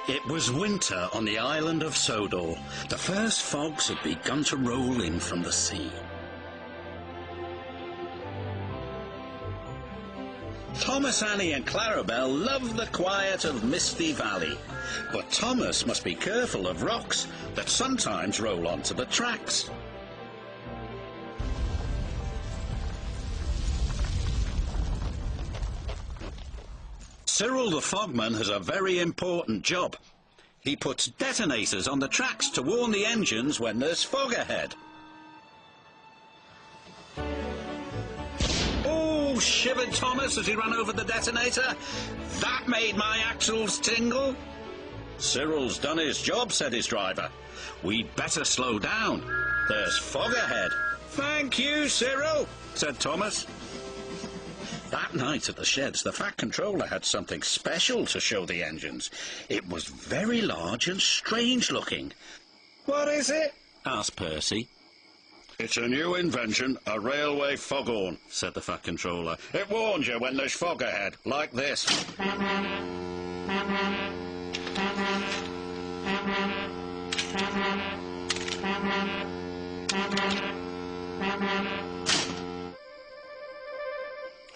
It was winter on the island of Sodor. The first fogs had begun to roll in from the sea. Thomas, Annie and Clarabelle loved the quiet of Misty Valley, but Thomas must be careful of rocks that sometimes roll onto the tracks. Cyril the Fogman has a very important job. He puts detonators on the tracks to warn the engines when there's fog ahead. Oh, shivered Thomas as he ran over the detonator. That made my axles tingle. Cyril's done his job, said his driver. We'd better slow down. There's fog ahead. Thank you, Cyril, said Thomas. That night at the sheds, the Fat Controller had something special to show the engines. It was very large and strange looking. What is it? Asked Percy. It's a new invention, a railway foghorn, said the Fat Controller. It warns you when there's fog ahead, like this.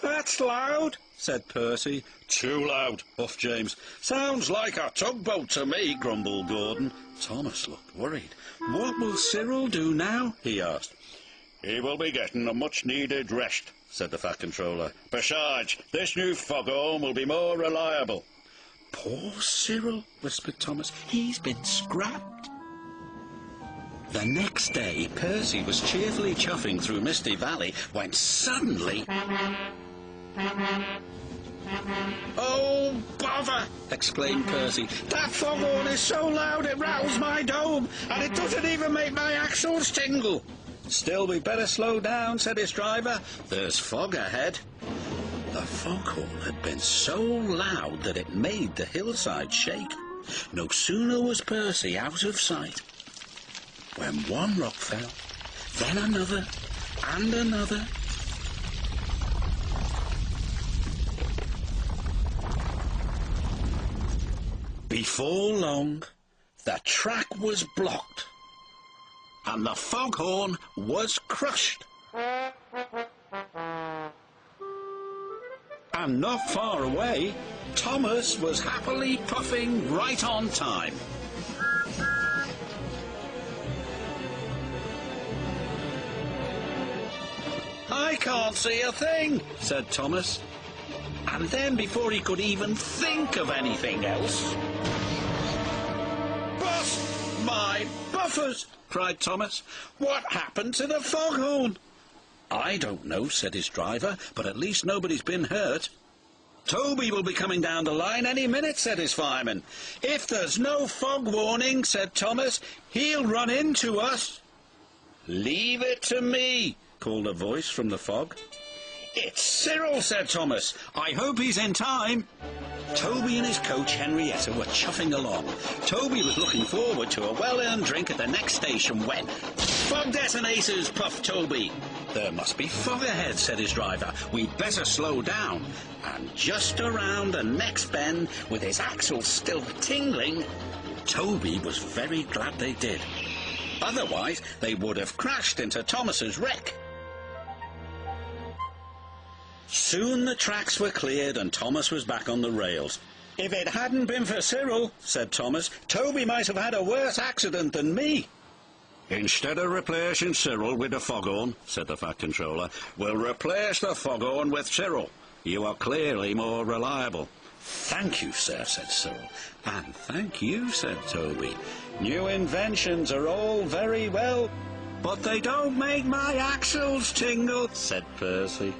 That's loud, said Percy. Too loud, huffed James. Sounds like a tugboat to me, grumbled Gordon. Thomas looked worried. What will Cyril do now? He asked. He will be getting a much-needed rest, said the Fat Controller. Besides, this new foghorn will be more reliable. Poor Cyril, whispered Thomas. He's been scrapped. The next day, Percy was cheerfully chuffing through Misty Valley when suddenly... Oh, bother! Exclaimed Percy. That foghorn is so loud it rattles my dome, and it doesn't even make my axles tingle. Still, we'd better slow down, said his driver. There's fog ahead. The foghorn had been so loud that it made the hillside shake. No sooner was Percy out of sight when one rock fell, then another, and another. Before long, the track was blocked, and the foghorn was crushed. And not far away, Thomas was happily puffing right on time. I can't see a thing, said Thomas. And then, before he could even think of anything else... Bust my buffers, cried Thomas. What happened to the foghorn? I don't know, said his driver, but at least nobody's been hurt. Toby will be coming down the line any minute, said his fireman. If there's no fog warning, said Thomas, he'll run into us. Leave it to me, called a voice from the fog. It's Cyril, said Thomas. I hope he's in time. Toby and his coach, Henrietta, were chuffing along. Toby was looking forward to a well-earned drink at the next station when... Fog detonators, puffed Toby. There must be fog ahead, said his driver. We'd better slow down. And just around the next bend, with his axles still tingling, Toby was very glad they did. Otherwise, they would have crashed into Thomas's wreck. Soon the tracks were cleared and Thomas was back on the rails. If it hadn't been for Cyril, said Thomas, Toby might have had a worse accident than me. Instead of replacing Cyril with the foghorn, said the Fat Controller, we'll replace the foghorn with Cyril. You are clearly more reliable. Thank you, sir, said Cyril. And thank you, said Toby. New inventions are all very well, but they don't make my axles tingle, said Percy.